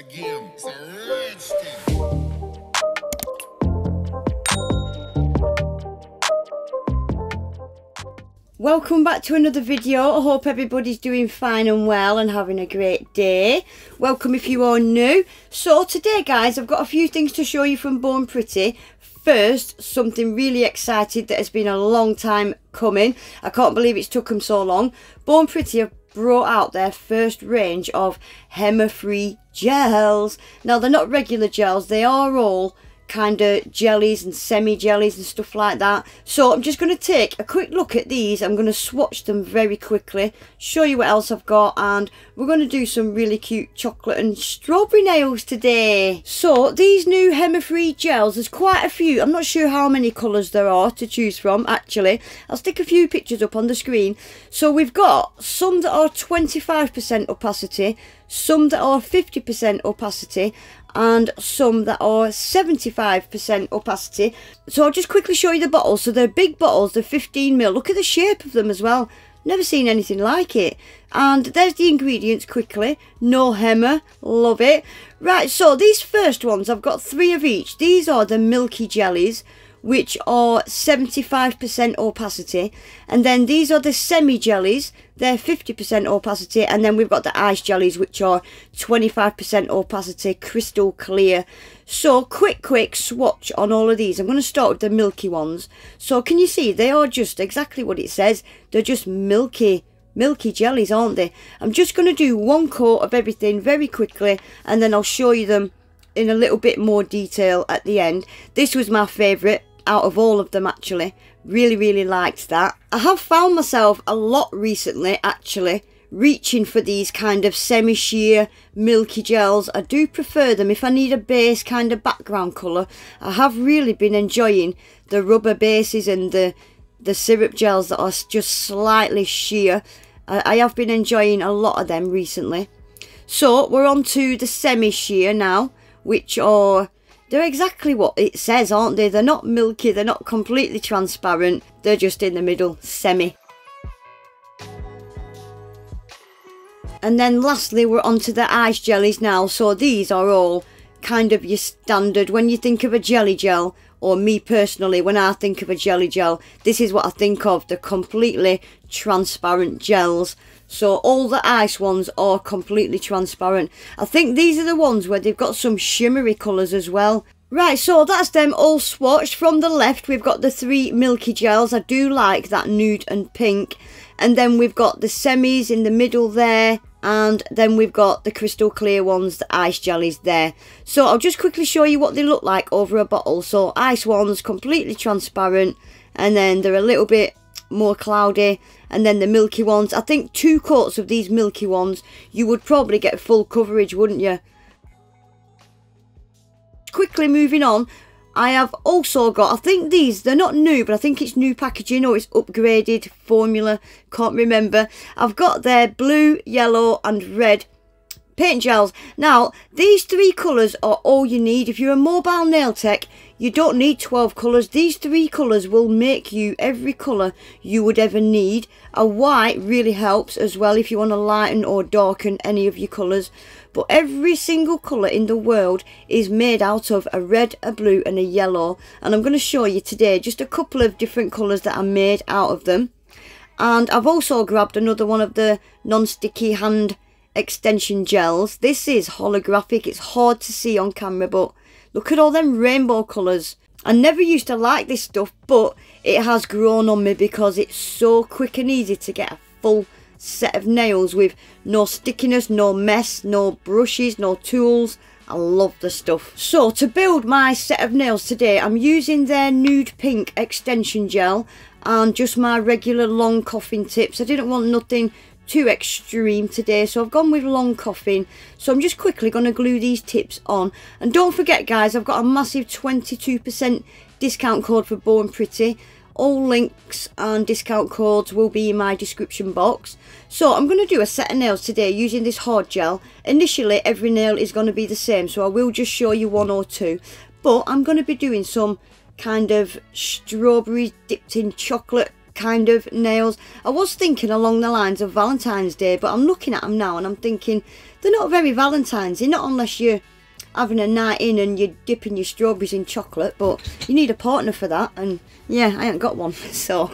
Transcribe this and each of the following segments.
again. It's a red stick. Welcome back to another video. I hope everybody's doing fine and well and having a great day. Welcome if you are new. So today guys, I've got a few things to show you from Born Pretty. First, something really exciting that has been a long time coming. I can't believe it's took them so long. Born Pretty have brought out their first range of Hema-Free gels. Now they're not regular gels, they are all kind of jellies and semi-jellies and stuff like that. So I'm just going to take a quick look at these. I'm going to swatch them very quickly, show you what else I've got, and we're going to do some really cute chocolate and strawberry nails today. So these new Hema-Free gels, there's quite a few. I'm not sure how many colours there are to choose from actually. I'll stick a few pictures up on the screen. So we've got some that are 25% opacity, some that are 50% opacity, and some that are 75% opacity. So I'll just quickly show you the bottles. So they're big bottles, they're 15ml. Look at the shape of them as well. Never seen anything like it. And there's the ingredients quickly. No Hema, love it. Right, so these first ones, I've got 3 of each. These are the milky jellies, which are 75% opacity, and then these are the semi jellies, they're 50% opacity, and then we've got the ice jellies, which are 25% opacity, crystal clear. So quick swatch on all of these. I'm going to start with the milky ones. So can you see they are just exactly what it says? They're just milky jellies, aren't they? I'm just going to do one coat of everything very quickly, and then I'll show you them in a little bit more detail at the end. This was my favourite out of all of them actually. Really liked that. I have found myself a lot recently actually reaching for these kind of semi-sheer milky gels. I do prefer them if I need a base kind of background colour. I have really been enjoying the rubber bases and the syrup gels that are just slightly sheer. I have been enjoying a lot of them recently. So we're on to the semi-sheer now, which are, they're exactly what it says, aren't they? They're not milky, they're not completely transparent, they're just in the middle, semi. And then lastly we're on to the ice jellies now. So these are all kind of your standard, when you think of a jelly gel, or me personally, when I think of a jelly gel, this is what I think of, the completely transparent gels. So all the ice ones are completely transparent. I think these are the ones where they've got some shimmery colours as well. Right, so that's them all swatched. From the left we've got the 3 milky gels. I do like that nude and pink. And then we've got the semis in the middle there. And then we've got the crystal clear ones, the ice jellies there. So I'll just quickly show you what they look like over a bottle. So ice ones, completely transparent. And then they're a little bit more cloudy, and then the milky ones, I think 2 coats of these milky ones you would probably get full coverage, wouldn't you? Quickly moving on, I have also got, I think these, they're not new, but I think it's new packaging or it's upgraded formula, can't remember. I've got their blue, yellow and red paint gels. Now these 3 colours are all you need. If you're a mobile nail tech, you don't need 12 colours. These 3 colours will make you every colour you would ever need. A white really helps as well if you want to lighten or darken any of your colours. But every single colour in the world is made out of a red, a blue and a yellow. And I'm going to show you today just a couple of different colours that are made out of them. And I've also grabbed another one of the non-sticky hand extension gels. This is holographic, it's hard to see on camera, but look at all them rainbow colours. I never used to like this stuff, but it has grown on me because it's so quick and easy to get a full set of nails with no stickiness, no mess, no brushes, no tools. I love the stuff. So to build my set of nails today, I'm using their nude pink extension gel and just my regular long coffin tips. I didn't want nothing too extreme today, so I've gone with long coffin. So I'm just quickly going to glue these tips on. And don't forget guys, I've got a massive 22% discount code for Born Pretty. All links and discount codes will be in my description box. So I'm going to do a set of nails today using this hard gel. Initially every nail is going to be the same, so I will just show you 1 or 2, but I'm going to be doing some kind of strawberry dipped in chocolate kind of nails. I was thinking along the lines of Valentine's Day, but I'm looking at them now and I'm thinking they're not very Valentine's-y, not unless you're having a night in and you're dipping your strawberries in chocolate, but you need a partner for that, and yeah, I ain't got one, so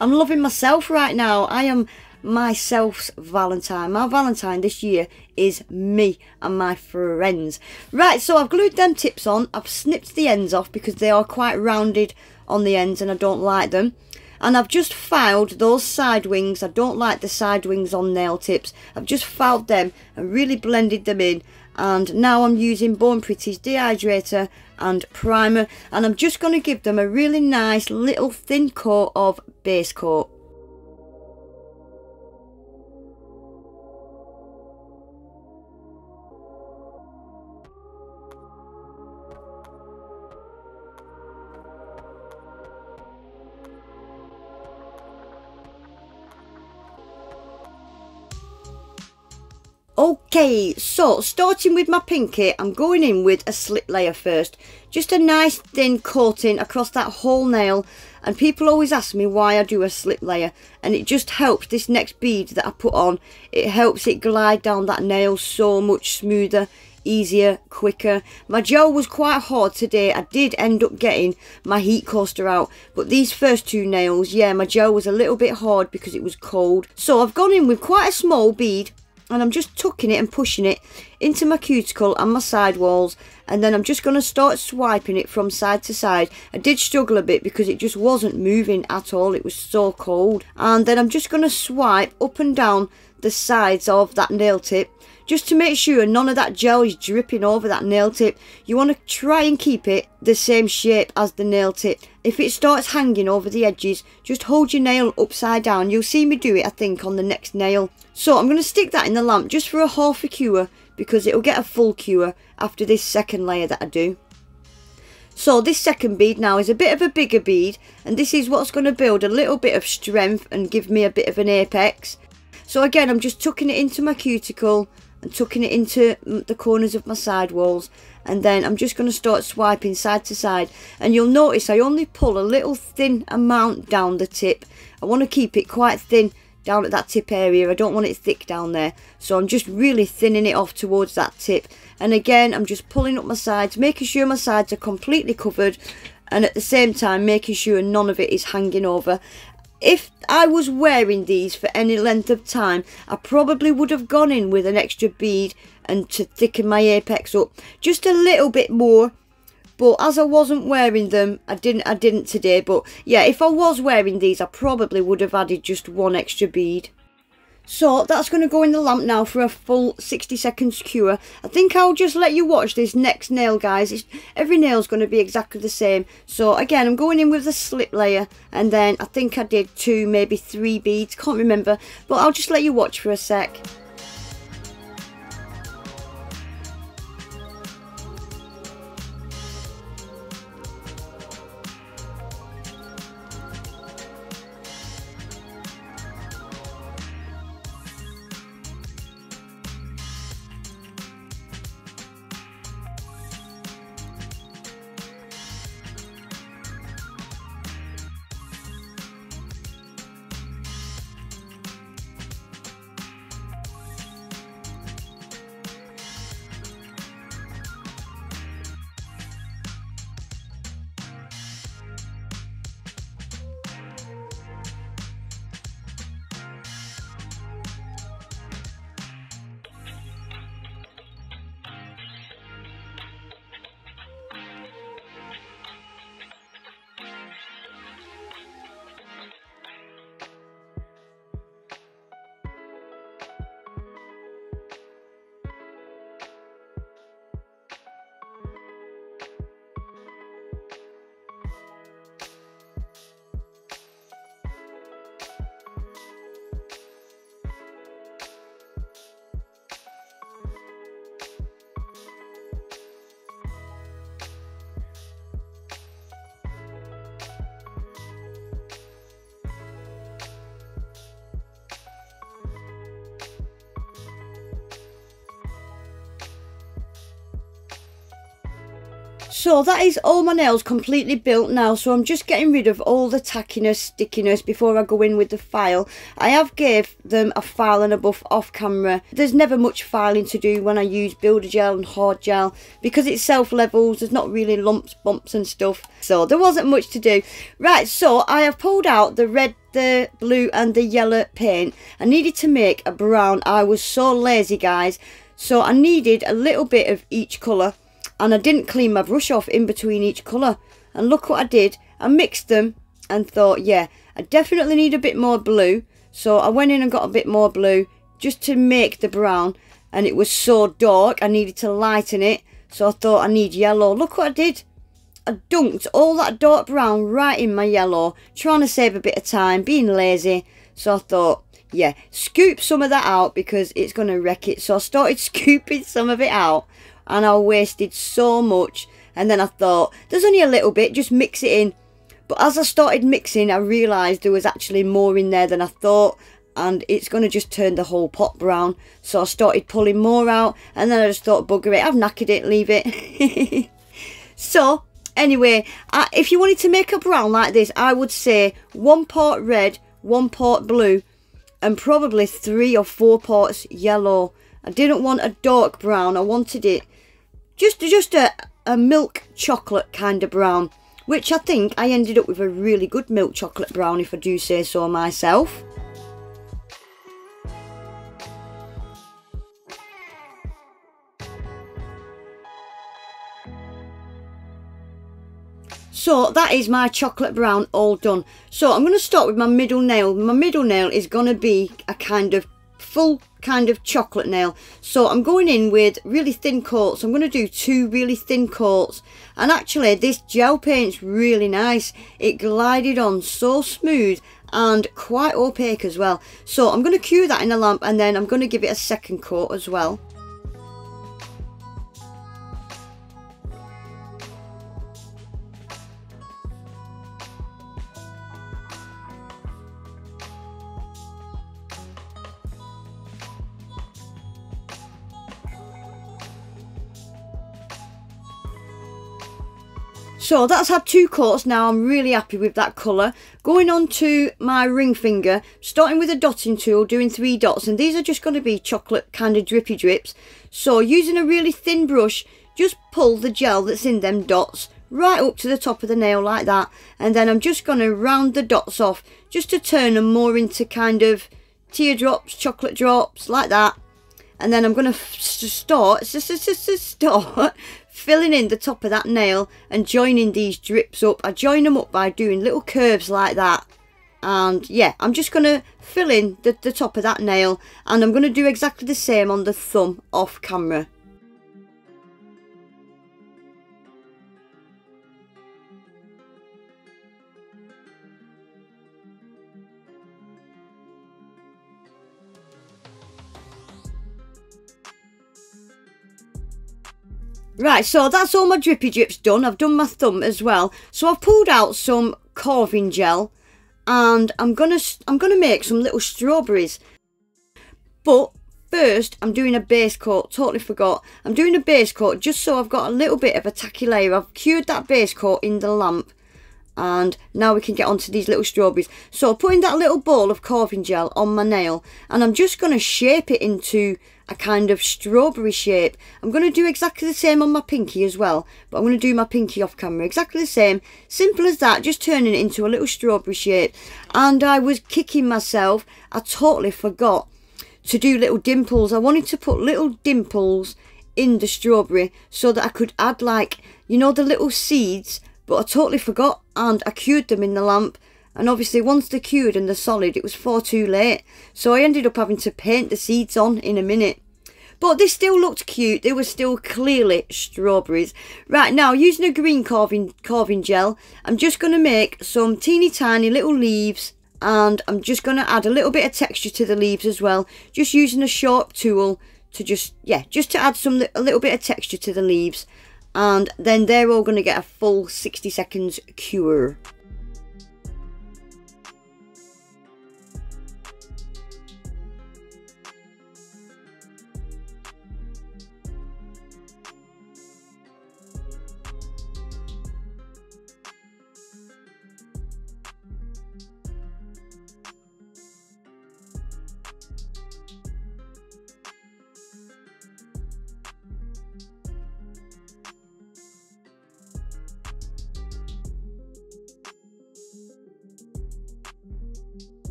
I'm loving myself right now. I am myself's Valentine. My Valentine this year is me and my friends. Right, so I've glued them tips on. I've snipped the ends off because they are quite rounded on the ends and I don't like them. And I've just filed those side wings. I don't like the side wings on nail tips. I've just filed them and really blended them in. And now I'm using Born Pretty's dehydrator and primer, and I'm just going to give them a really nice little thin coat of base coat. Okay, so starting with my pinky, I'm going in with a slip layer first. Just a nice thin coating across that whole nail. And people always ask me why I do a slip layer. And it just helps this next bead that I put on. It helps it glide down that nail so much smoother, easier, quicker. My gel was quite hard today. I did end up getting my heat coaster out. But these first two nails, yeah, my gel was a little bit hard because it was cold. So I've gone in with quite a small bead. And I'm just tucking it and pushing it into my cuticle and my side walls. And then I'm just going to start swiping it from side to side. I did struggle a bit because it just wasn't moving at all. It was so cold. And then I'm just going to swipe up and down the sides of that nail tip, just to make sure none of that gel is dripping over that nail tip. You want to try and keep it the same shape as the nail tip. If it starts hanging over the edges, just hold your nail upside down. You'll see me do it, I think, on the next nail. So I'm going to stick that in the lamp just for a half a cure, because it'll get a full cure after this second layer that I do. So this second bead now is a bit of a bigger bead, and this is what's going to build a little bit of strength and give me a bit of an apex. So again, I'm just tucking it into my cuticle and tucking it into the corners of my side walls, and then I'm just going to start swiping side to side. And you'll notice I only pull a little thin amount down the tip. I want to keep it quite thin down at that tip area. I don't want it thick down there, so I'm just really thinning it off towards that tip. And again, I'm just pulling up my sides, making sure my sides are completely covered, and at the same time making sure none of it is hanging over. If I was wearing these for any length of time, I probably would have gone in with an extra bead and to thicken my apex up just a little bit more. But as I wasn't wearing them, I didn't today. But yeah, if I was wearing these, I probably would have added just one extra bead. So that's going to go in the lamp now for a full 60 seconds cure. I think I'll just let you watch this next nail, guys. Every nail's going to be exactly the same. So again, I'm going in with the slip layer, and then I think I did 2, maybe 3 beads. Can't remember, but I'll just let you watch for a sec. So that is all my nails completely built now, so I'm just getting rid of all the tackiness, stickiness before I go in with the file. I have gave them a file and a buff off camera. There's never much filing to do when I use builder gel and hard gel because it self levels. There's not really lumps, bumps and stuff, so there wasn't much to do. Right, so I have pulled out the red, the blue and the yellow paint. I needed to make a brown. I was so lazy, guys, so I needed a little bit of each colour. And I didn't clean my brush off in between each colour. And look what I did. I mixed them and thought, yeah, I definitely need a bit more blue. So I went in and got a bit more blue just to make the brown. And it was so dark, I needed to lighten it. So I thought I need yellow. Look what I did. I dunked all that dark brown right in my yellow. Trying to save a bit of time, being lazy. So I thought, yeah, scoop some of that out because it's going to wreck it. So I started scooping some of it out. And I wasted so much, and then I thought there's only a little bit, just mix it in. But as I started mixing, I realised there was actually more in there than I thought, and it's going to just turn the whole pot brown. So I started pulling more out, and then I just thought, bugger it, I've knackered it, leave it. So anyway, if you wanted to make a brown like this, I would say 1 part red, 1 part blue, and probably 3 or 4 parts yellow. I didn't want a dark brown, I wanted it just a milk chocolate kind of brown, which I think I ended up with a really good milk chocolate brown, if I do say so myself. So that is my chocolate brown all done. So I'm going to start with my middle nail. My middle nail is going to be a kind of full kind of chocolate nail. So I'm going in with really thin coats. I'm going to do 2 really thin coats. And actually this gel paint's really nice. It glided on so smooth and quite opaque as well. So I'm going to cue that in the lamp and then I'm going to give it a second coat as well. So that's had 2 coats now. I'm really happy with that colour. Going on to my ring finger, starting with a dotting tool, doing 3 dots, and these are just going to be chocolate kind of drippy drips. So using a really thin brush, just pull the gel that's in them dots right up to the top of the nail like that, and then I'm just going to round the dots off just to turn them more into kind of teardrops, chocolate drops like that. And then I'm going to start filling in the top of that nail and joining these drips up. I join them up by doing little curves like that. And yeah, I'm just going to fill in the top of that nail, and I'm going to do exactly the same on the thumb off camera. Right, so that's all my drippy drips done. I've done my thumb as well. So I've pulled out some carving gel and I'm gonna make some little strawberries. But first I'm doing a base coat. Totally forgot. I'm doing a base coat just so I've got a little bit of a tacky layer. I've cured that base coat in the lamp. And now we can get onto these little strawberries. So putting that little ball of carving gel on my nail, and I'm just going to shape it into a kind of strawberry shape. I'm going to do exactly the same on my pinky as well, but I'm going to do my pinky off camera. Exactly the same, simple as that, just turning it into a little strawberry shape. And I was kicking myself, I totally forgot to do little dimples. I wanted to put little dimples in the strawberry so that I could add, like, you know, the little seeds. But I totally forgot, and I cured them in the lamp, and obviously once they're cured and they're solid, it was far too late, so I ended up having to paint the seeds on in a minute. But they still looked cute. They were still clearly strawberries. Right, now using a green carving gel, I'm just going to make some teeny tiny little leaves, and I'm just going to add a little bit of texture to the leaves as well, just using a sharp tool to just to add a little bit of texture to the leaves. And then they're all going to get a full 60 seconds cure.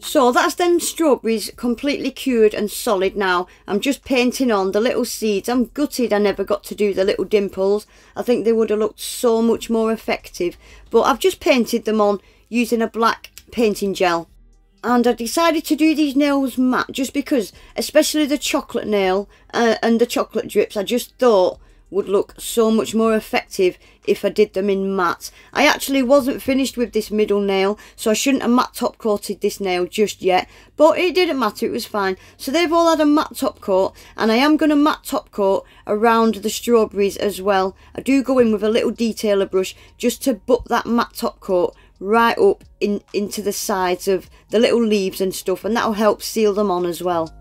So that's them strawberries completely cured and solid now. I'm just painting on the little seeds. I'm gutted I never got to do the little dimples. I think they would have looked so much more effective. But I've just painted them on using a black painting gel. And I decided to do these nails matte just because, especially the chocolate nail and the chocolate drips, I just thought would look so much more effective if I did them in matte. I actually wasn't finished with this middle nail, so I shouldn't have matte top coated this nail just yet, but it didn't matter, it was fine. So they've all had a matte top coat, and I am going to matte top coat around the strawberries as well. I do go in with a little detailer brush just to butt that matte top coat right up into the sides of the little leaves and stuff, and that'll help seal them on as well.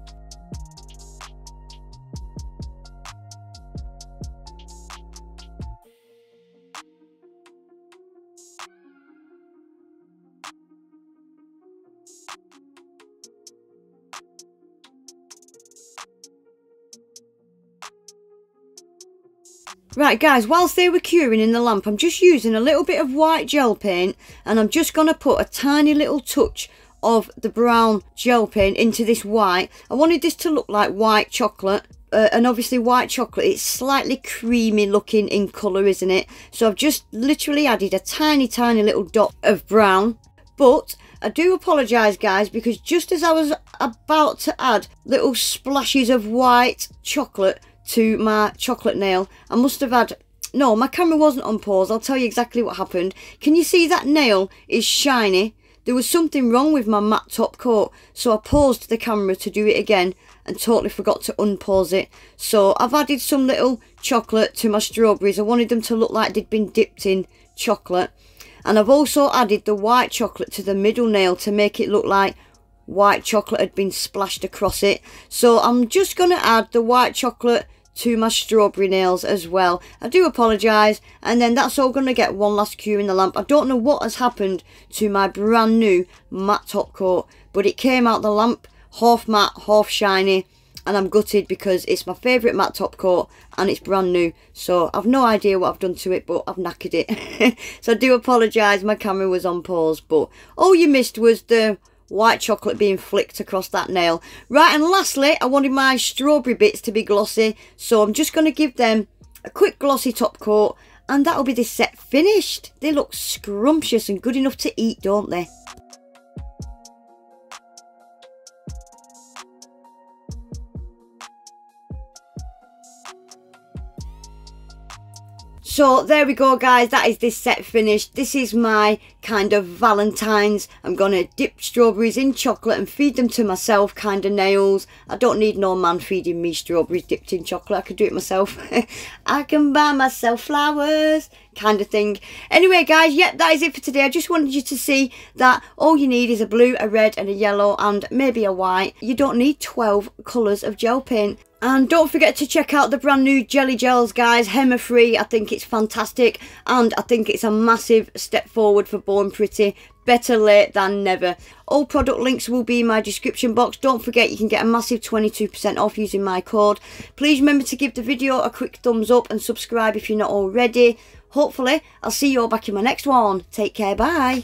Right guys, whilst they were curing in the lamp, I'm just using a little bit of white gel paint, and I'm just going to put a tiny little touch of the brown gel paint into this white. I wanted this to look like white chocolate, and obviously white chocolate, it's slightly creamy looking in colour, isn't it? So I've just literally added a tiny little dot of brown. But I do apologise guys, because just as I was about to add little splashes of white chocolate to my chocolate nail, I must have had, no, my camera wasn't on pause. I'll tell you exactly what happened. Can you see that nail is shiny? There was something wrong with my matte top coat, so I paused the camera to do it again and totally forgot to unpause it. So I've added some little chocolate to my strawberries. I wanted them to look like they'd been dipped in chocolate, and I've also added the white chocolate to the middle nail to make it look like white chocolate had been splashed across it. So I'm just going to add the white chocolate to my strawberry nails as well. I do apologise, and then that's all going to get one last cure in the lamp. I don't know what has happened to my brand new matte top coat, but it came out the lamp half matte, half shiny, and I'm gutted because it's my favourite matte top coat and it's brand new. So I've no idea what I've done to it, but I've knackered it. So I do apologise, my camera was on pause, but all you missed was the white chocolate being flicked across that nail. Right, and lastly, I wanted my strawberry bits to be glossy, so I'm just going to give them a quick glossy top coat, and that'll be this set finished. They look scrumptious and good enough to eat, don't they? So there we go guys, that is this set finished. This is my kind of Valentine's. I'm going to dip strawberries in chocolate and feed them to myself kind of nails. I don't need no man feeding me strawberries dipped in chocolate. I can do it myself. I can buy myself flowers kind of thing. Anyway guys, yeah, that is it for today. I just wanted you to see that all you need is a blue, a red and a yellow and maybe a white. You don't need 12 colours of gel paint. And don't forget to check out the brand new jelly gels guys, Hema-Free. I think it's fantastic, and I think it's a massive step forward for Born Pretty. Better late than never. All product links will be in my description box. Don't forget you can get a massive 22% off using my code. Please remember to give the video a quick thumbs up and subscribe if you're not already. Hopefully I'll see you all back in my next one. Take care, bye.